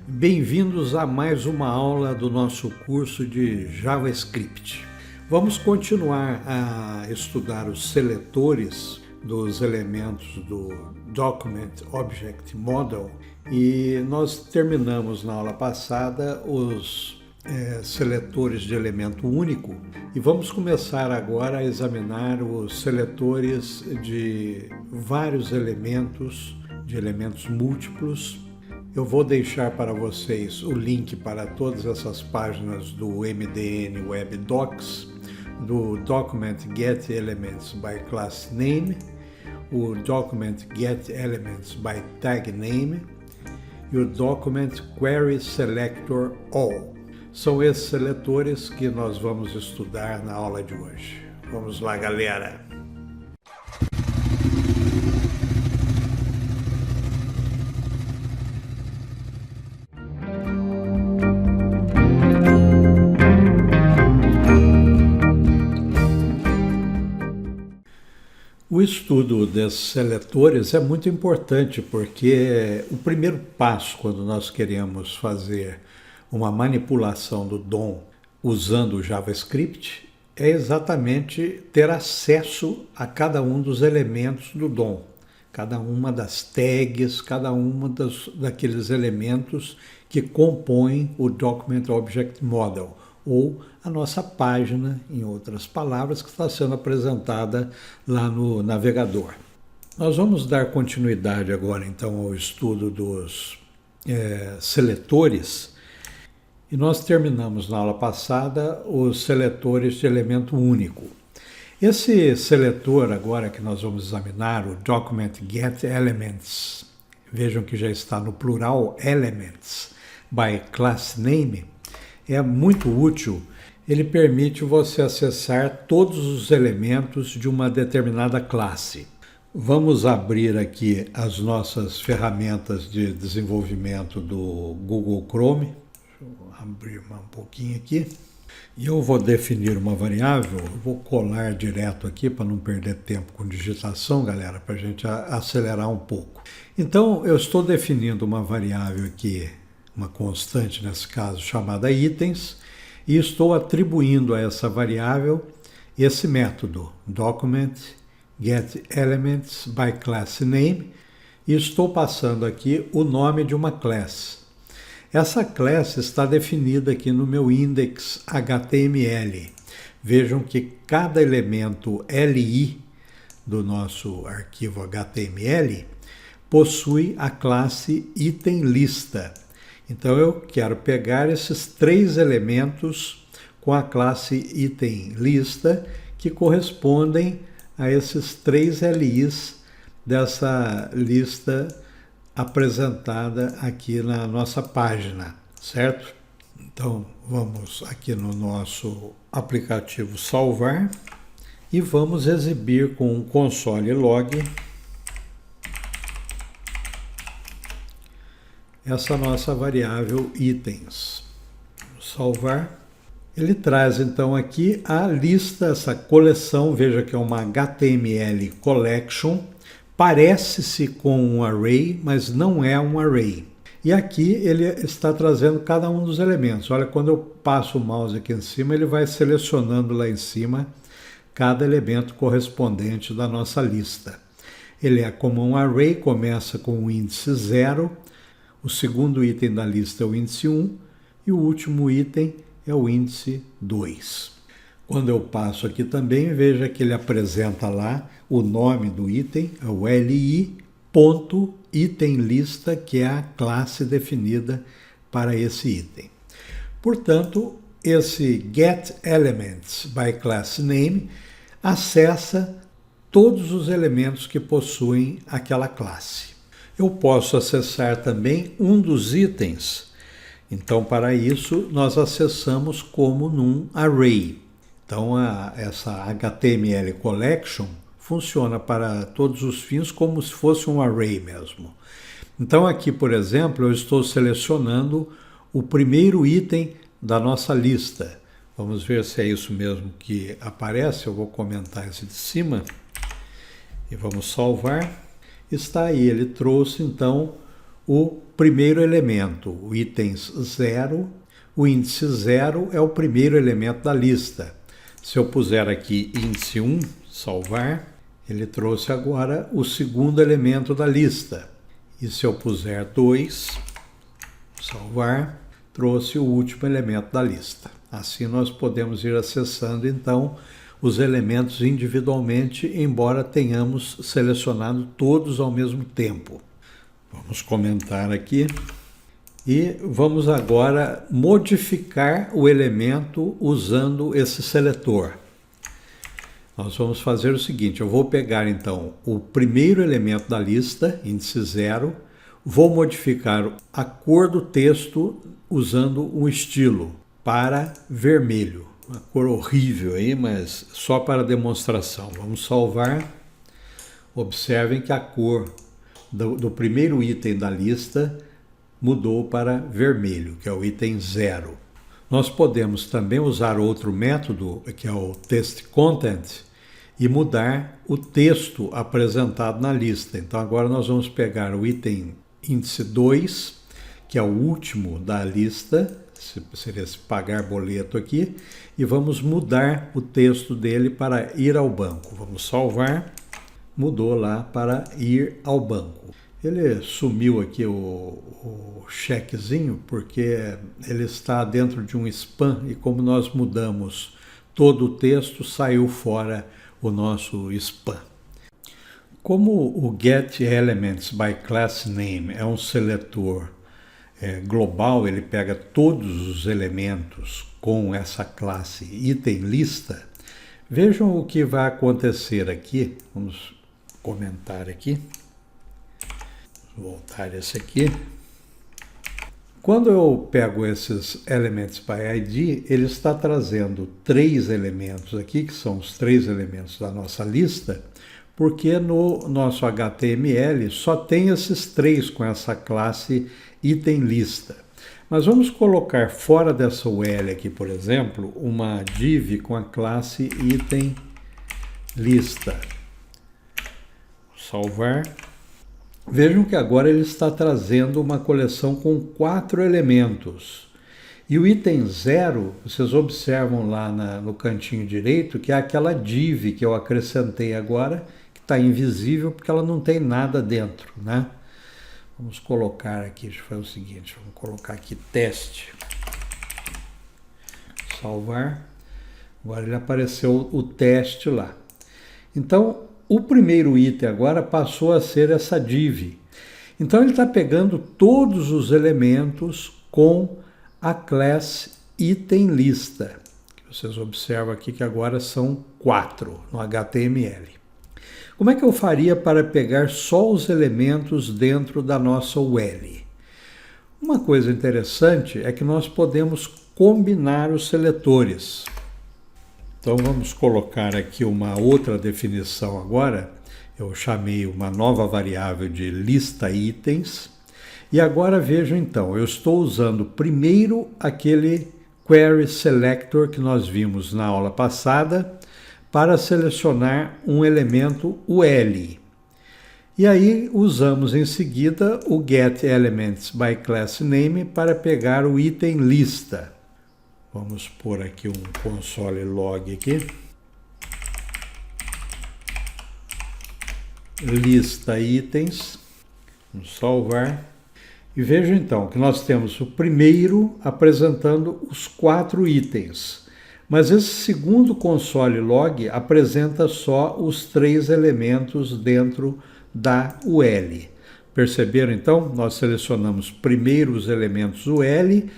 Bem-vindos a mais uma aula do nosso curso de JavaScript. Vamos continuar a estudar os seletores dos elementos do Document Object Model e nós terminamos na aula passada os seletores de elemento único e vamos começar agora a examinar os seletores de vários elementos, de elementos múltiplos. Eu vou deixar para vocês o link para todas essas páginas do MDN Web Docs, do Document Get Elements by Class Name, o Document Get Elements by Tag Name e o Document Query Selector All. São esses seletores que nós vamos estudar na aula de hoje. Vamos lá, galera! O estudo desses seletores é muito importante porque o primeiro passo quando nós queremos fazer uma manipulação do DOM usando o JavaScript é exatamente ter acesso a cada um dos elementos do DOM, cada uma das tags, cada uma daqueles elementos que compõem o Document Object Model, ou a nossa página, em outras palavras, que está sendo apresentada lá no navegador. Nós vamos dar continuidade agora, então, ao estudo dos seletores, e nós terminamos na aula passada os seletores de elemento único. Esse seletor agora que nós vamos examinar, o Document Get Elements, vejam que já está no plural, Elements, by Class Name, é muito útil. Ele permite você acessar todos os elementos de uma determinada classe. Vamos abrir aqui as nossas ferramentas de desenvolvimento do Google Chrome. Deixa eu abrir um pouquinho aqui. E eu vou definir uma variável, eu vou colar direto aqui para não perder tempo com digitação, galera, para a gente acelerar um pouco. Então, eu estou definindo uma variável aqui, uma constante nesse caso, chamada itens, e estou atribuindo a essa variável esse método, Document Get Elements by Class Name, e estou passando aqui o nome de uma classe. Essa classe está definida aqui no meu index HTML. Vejam que cada elemento LI do nosso arquivo HTML possui a classe item lista. Então eu quero pegar esses três elementos com a classe item lista que correspondem a esses três LIs dessa lista apresentada aqui na nossa página, certo? Então vamos aqui no nosso aplicativo salvar e vamos exibir com o console log essa nossa variável itens. Salvar. Ele traz então aqui a lista, essa coleção, veja que é uma HTML collection, parece-se com um array, mas não é um array. E aqui ele está trazendo cada um dos elementos. Olha, quando eu passo o mouse aqui em cima, ele vai selecionando lá em cima cada elemento correspondente da nossa lista. Ele é como um array, começa com o índice 0, o segundo item da lista é o índice 1 e o último item é o índice 2. Quando eu passo aqui também, veja que ele apresenta lá o nome do item, é o li.itemLista, que é a classe definida para esse item. Portanto, esse Get Elements by Class Name acessa todos os elementos que possuem aquela classe. Eu posso acessar também um dos itens. Então, para isso, nós acessamos como num array. Então, essa HTML Collection funciona para todos os fins como se fosse um array mesmo. Então, aqui, por exemplo, eu estou selecionando o primeiro item da nossa lista. Vamos ver se é isso mesmo que aparece. Eu vou comentar esse de cima e vamos salvar. Está aí, ele trouxe então o primeiro elemento, o itens 0. O índice 0 é o primeiro elemento da lista. Se eu puser aqui índice 1, salvar, ele trouxe agora o segundo elemento da lista. E se eu puser 2, salvar, trouxe o último elemento da lista. Assim nós podemos ir acessando então os elementos individualmente, embora tenhamos selecionado todos ao mesmo tempo. Vamos comentar aqui. E vamos agora modificar o elemento usando esse seletor. Nós vamos fazer o seguinte, eu vou pegar então o primeiro elemento da lista, índice 0, vou modificar a cor do texto usando um estilo para vermelho. Uma cor horrível aí, mas só para demonstração. Vamos salvar. Observem que a cor do primeiro item da lista mudou para vermelho, que é o item 0. Nós podemos também usar outro método, que é o TextContent, e mudar o texto apresentado na lista. Então agora nós vamos pegar o item índice 2, que é o último da lista, seria esse pagar boleto aqui, e vamos mudar o texto dele para ir ao banco. Vamos salvar, mudou lá para ir ao banco. Ele sumiu aqui o chequezinho porque ele está dentro de um spam e como nós mudamos todo o texto, saiu fora o nosso spam. Como o getElementsByClassName é um seletor global, ele pega todos os elementos com essa classe itemLista, vejam o que vai acontecer aqui. Vamos comentar aqui. Vou voltar esse aqui. Quando eu pego esses Elements by ID, ele está trazendo 3 elementos aqui, que são os 3 elementos da nossa lista, porque no nosso HTML só tem esses 3 com essa classe itemLista. Mas vamos colocar fora dessa UL aqui, por exemplo, uma div com a classe itemLista. Salvar. Vejam que agora ele está trazendo uma coleção com 4 elementos. E o item 0, vocês observam lá no cantinho direito, que é aquela div que eu acrescentei agora, que está invisível porque ela não tem nada dentro, né? Vamos colocar aqui, deixa eu fazer o seguinte, vamos colocar aqui teste. Salvar. Agora ele apareceu o teste lá. Então, o primeiro item agora passou a ser essa div. Então ele está pegando todos os elementos com a classe itemLista. Vocês observam aqui que agora são 4 no HTML. Como é que eu faria para pegar só os elementos dentro da nossa UL? Uma coisa interessante é que nós podemos combinar os seletores. Então vamos colocar aqui uma outra definição agora. Eu chamei uma nova variável de lista itens. E agora vejam então, eu estou usando primeiro aquele query selector que nós vimos na aula passada para selecionar um elemento UL. E aí usamos em seguida o getElementsByClassName para pegar o item lista. Vamos pôr aqui um console log aqui. Lista itens. Vamos salvar. E vejam então que nós temos o primeiro apresentando os 4 itens. Mas esse segundo console log apresenta só os 3 elementos dentro da UL. Perceberam então? Nós selecionamos primeiro os elementos UL.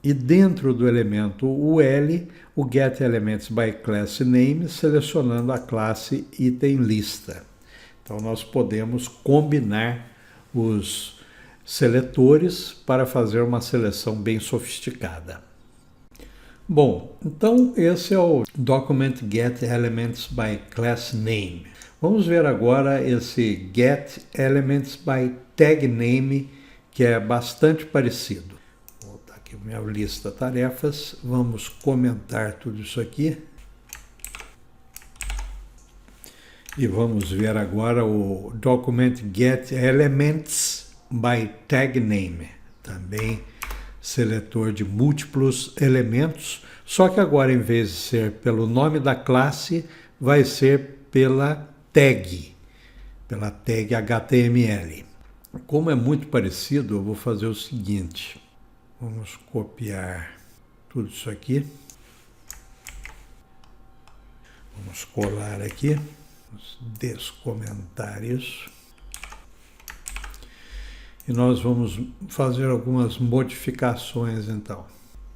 E dentro do elemento UL, o getElementsByClassName, selecionando a classe itemLista. Então nós podemos combinar os seletores para fazer uma seleção bem sofisticada. Bom, então esse é o Document getElementsByClassName. Vamos ver agora esse getElementsByTagName, que é bastante parecido. Minha lista tarefas, vamos comentar tudo isso aqui e vamos ver agora o Document getElements by tag name, também seletor de múltiplos elementos, só que agora, em vez de ser pelo nome da classe, vai ser pela tag HTML. Como é muito parecido, eu vou fazer o seguinte, vamos copiar tudo isso aqui, vamos colar aqui os descomentários e nós vamos fazer algumas modificações então.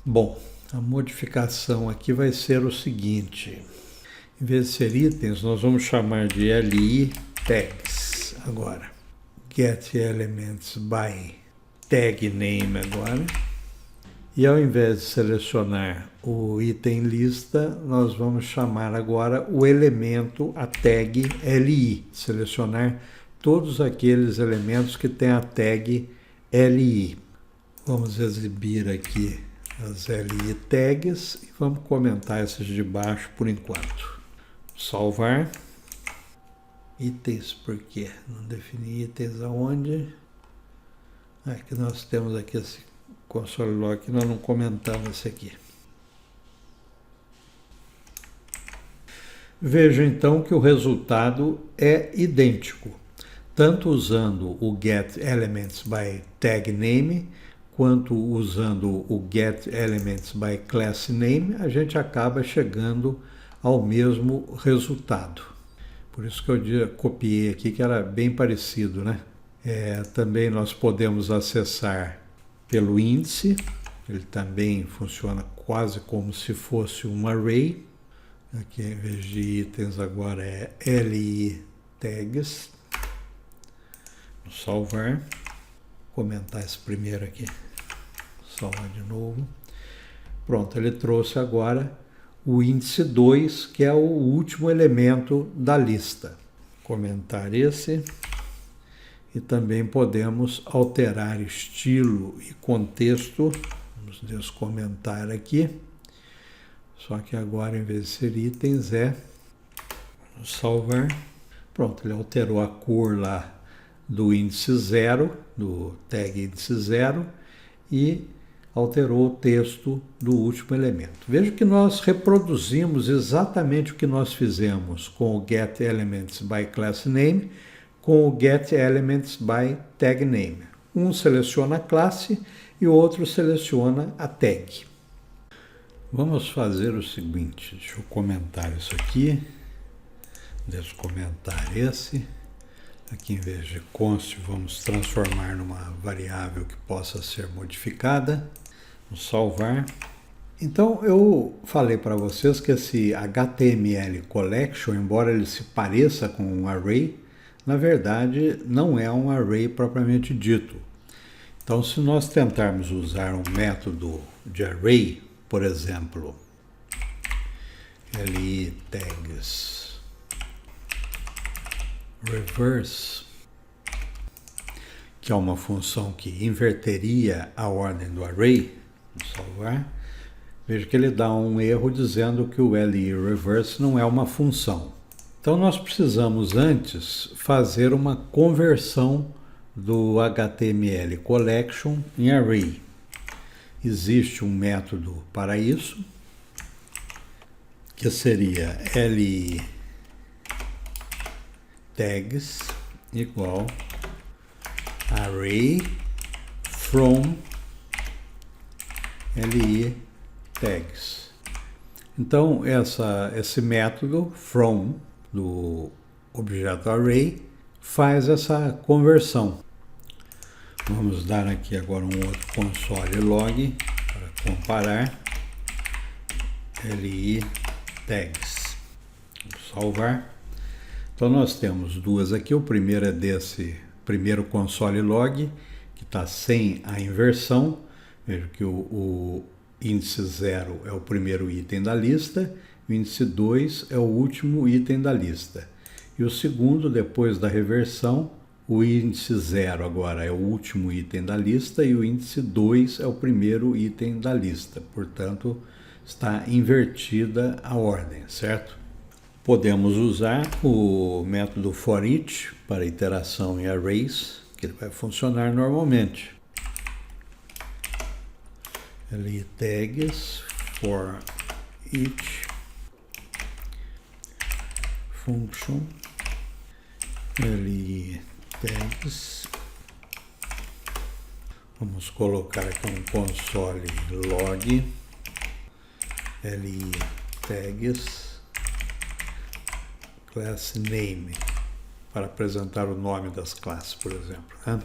Bom, a modificação aqui vai ser o seguinte, em vez de ser itens, nós vamos chamar de li tags agora. Get elements by tag name agora. E ao invés de selecionar o item lista, nós vamos chamar agora o elemento, a tag li. Selecionar todos aqueles elementos que têm a tag li. Vamos exibir aqui as li tags e vamos comentar esses de baixo por enquanto. Salvar. Itens, por quê? Não defini itens aonde? Que nós temos aqui esse console log que nós não comentamos esse aqui. Veja então que o resultado é idêntico, tanto usando o get elements by tag name, quanto usando o get elements by class name, a gente acaba chegando ao mesmo resultado. Por isso que eu copiei aqui, que era bem parecido, né? Também nós podemos acessar pelo índice, ele também funciona quase como se fosse um array. Aqui, em vez de itens, agora é li tags. Vou salvar. Comentar esse primeiro aqui. Salvar de novo. Pronto, ele trouxe agora o índice 2, que é o último elemento da lista. Comentar esse. E também podemos alterar estilo e contexto. Vamos descomentar aqui. Só que agora, em vez de ser itens, vamos salvar. Pronto, ele alterou a cor lá do índice 0, do tag índice 0, e alterou o texto do último elemento. Veja que nós reproduzimos exatamente o que nós fizemos com o get elements by class name, com o get elements by tag name. Um seleciona a classe e o outro seleciona a tag. Vamos fazer o seguinte, deixa eu comentar isso aqui, descomentar esse. Aqui, em vez de const, vamos transformar numa variável que possa ser modificada. Vamos salvar. Então, eu falei para vocês que esse HTML collection, embora ele se pareça com um array, na verdade não é um array propriamente dito. Então, se nós tentarmos usar um método de array, por exemplo, li tags reverse, que é uma função que inverteria a ordem do array, vamos salvar. Veja que ele dá um erro dizendo que o li reverse não é uma função. Então nós precisamos antes fazer uma conversão do HTML collection em array. Existe um método para isso, que seria li tags igual array from li tags. Então, esse método from do objeto array faz essa conversão. Vamos dar aqui agora um outro console log para comparar. li tags. Vamos salvar. Então nós temos duas aqui. O primeiro é desse primeiro console log, que está sem a inversão. Veja que o índice 0 é o primeiro item da lista, o índice 2 é o último item da lista. E o segundo, depois da reversão, o índice 0 agora é o último item da lista e o índice 2 é o primeiro item da lista. Portanto, está invertida a ordem, certo? Podemos usar o método for each para iteração em arrays, que ele vai funcionar normalmente. li tags for each function, li tags. Vamos colocar aqui um console log li tags class name para apresentar o nome das classes, por exemplo, né?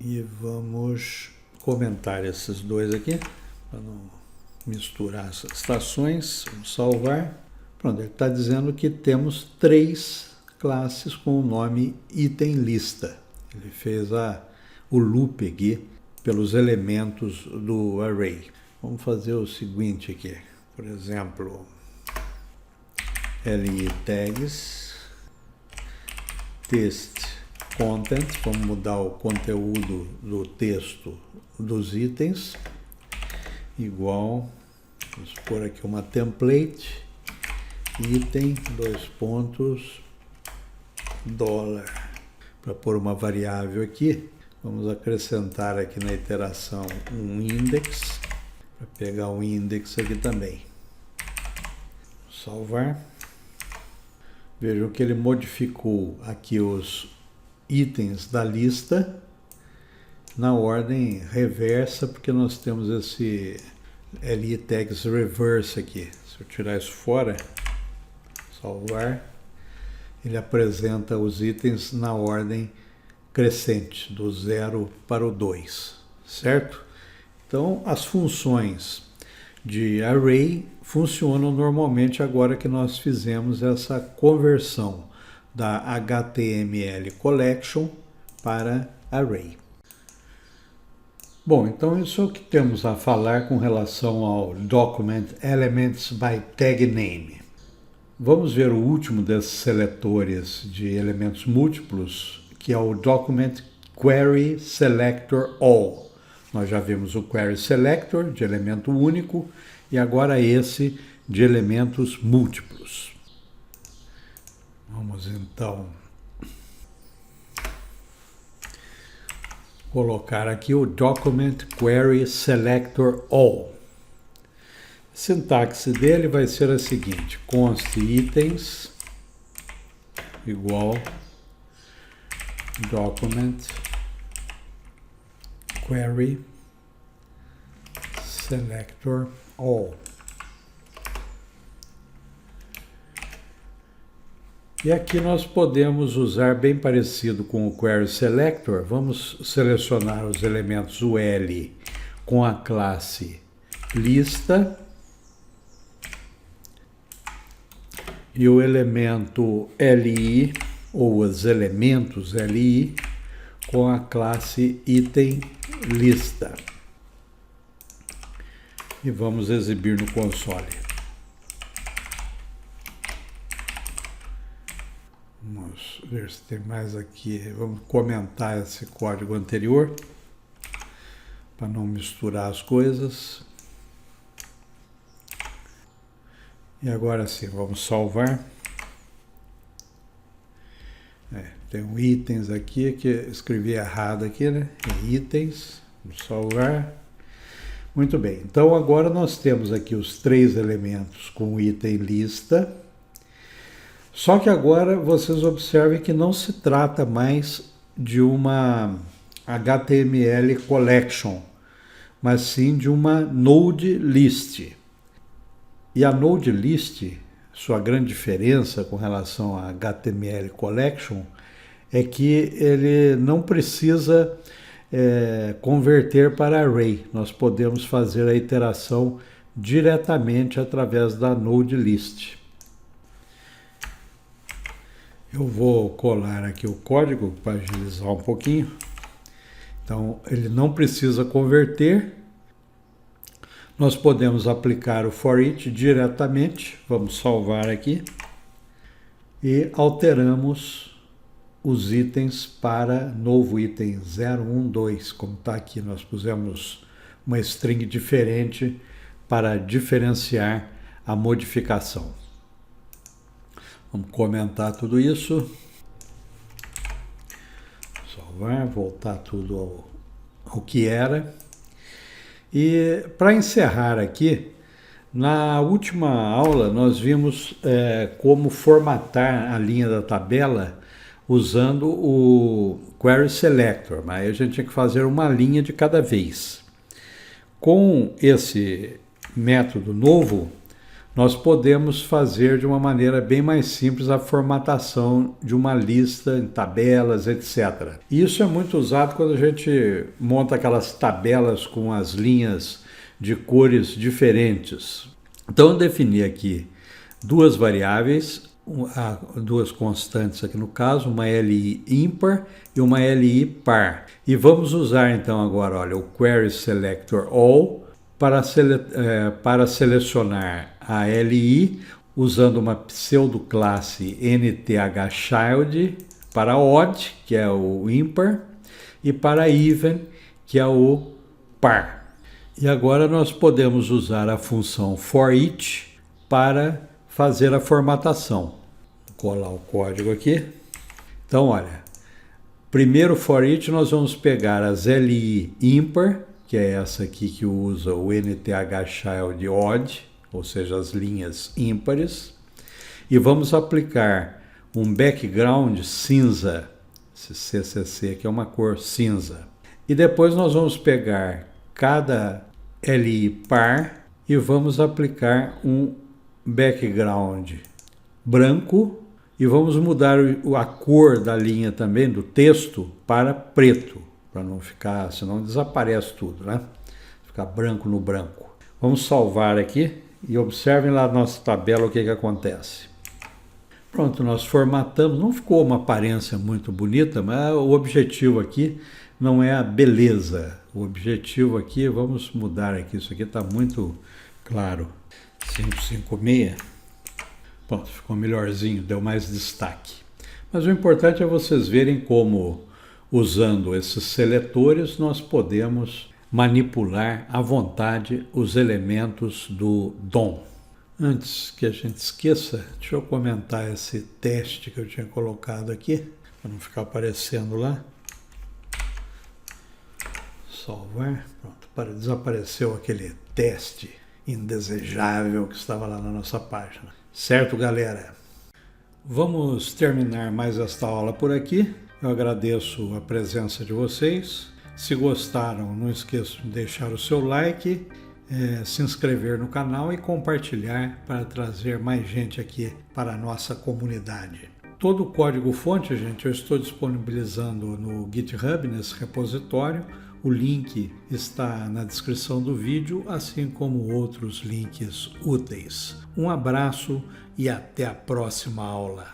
E vamos comentar esses dois aqui para não misturar as estações. Vamos salvar. Pronto, ele está dizendo que temos 3 classes com o nome item lista. Ele fez o loop aqui pelos elementos do array. Vamos fazer o seguinte aqui, por exemplo, li tags test content, vamos mudar o conteúdo do texto dos itens, igual, vamos pôr aqui uma template, item, $, para pôr uma variável aqui, vamos acrescentar aqui na iteração um index, para pegar um index aqui também. Salvar. Vejam que ele modificou aqui os itens da lista na ordem reversa, porque nós temos esse li tags reverse aqui. Se eu tirar isso fora, salvar, ele apresenta os itens na ordem crescente, do 0 para o 2, certo? Então, as funções de array funcionam normalmente agora que nós fizemos essa conversão da HTML collection para array. Bom, então isso é o que temos a falar com relação ao Document Elements by Tag Name. Vamos ver o último desses seletores de elementos múltiplos, que é o Document Query Selector All. Nós já vimos o Query Selector de elemento único e agora esse de elementos múltiplos. Vamos então colocar aqui o Document Query Selector All. A sintaxe dele vai ser a seguinte: const itens igual Document Query Selector All. E aqui nós podemos usar bem parecido com o Query Selector. Vamos selecionar os elementos UL com a classe lista e o elemento li, ou os elementos li, com a classe item lista. E vamos exibir no console. Vamos ver se tem mais aqui. Vamos comentar esse código anterior para não misturar as coisas. E agora sim, vamos salvar. Tem um itens aqui que eu escrevi errado aqui, né? Itens, vamos salvar. Muito bem, então agora nós temos aqui os 3 elementos com o item lista. Só que agora vocês observem que não se trata mais de uma HTML collection, mas sim de uma node list. E a node list, sua grande diferença com relação à HTML collection, é que ele não precisa converter para array. Nós podemos fazer a iteração diretamente através da node list. Eu vou colar aqui o código para agilizar um pouquinho. Então, ele não precisa converter. Nós podemos aplicar o for each diretamente. Vamos salvar aqui. E alteramos os itens para novo item 012. Como está aqui, nós pusemos uma string diferente para diferenciar a modificação. Vamos comentar tudo isso. Salvar, voltar tudo ao que era. E para encerrar aqui, na última aula nós vimos como formatar a linha da tabela usando o Query Selector, mas aí a gente tinha que fazer uma linha de cada vez. Com esse método novo, nós podemos fazer de uma maneira bem mais simples a formatação de uma lista em tabelas, etc. Isso é muito usado quando a gente monta aquelas tabelas com as linhas de cores diferentes. Então eu defini aqui duas variáveis, duas constantes aqui no caso, uma LI ímpar e uma LI par. E vamos usar então agora, olha, o Query Selector All para selecionar a LI usando uma pseudoclasse nthchild para odd, que é o ímpar, e para even, que é o par. E agora nós podemos usar a função forEach para fazer a formatação. Vou colar o código aqui. Então, olha, primeiro forEach nós vamos pegar as LI ímpar, que é essa aqui que usa o nthchild odd, ou seja, as linhas ímpares, e vamos aplicar um background cinza, esse CCC que é uma cor cinza. E depois nós vamos pegar cada LI par e vamos aplicar um background branco e vamos mudar a cor da linha também, do texto, para preto, para não ficar, senão desaparece tudo, né? Ficar branco no branco. Vamos salvar aqui e observem lá na nossa tabela o que acontece. Pronto, nós formatamos, não ficou uma aparência muito bonita, mas o objetivo aqui não é a beleza. O objetivo aqui, vamos mudar aqui, isso aqui está muito claro. 556. Pronto, ficou melhorzinho, deu mais destaque. Mas o importante é vocês verem como, usando esses seletores, nós podemos manipular à vontade os elementos do DOM. Antes que a gente esqueça, deixa eu comentar esse teste que eu tinha colocado aqui, para não ficar aparecendo lá. Salvar, pronto, desapareceu aquele teste indesejável que estava lá na nossa página. Certo, galera? Vamos terminar mais esta aula por aqui. Eu agradeço a presença de vocês. Se gostaram, não esqueçam de deixar o seu like, se inscrever no canal e compartilhar para trazer mais gente aqui para a nossa comunidade. Todo o código-fonte, gente, eu estou disponibilizando no GitHub, nesse repositório. O link está na descrição do vídeo, assim como outros links úteis. Um abraço e até a próxima aula.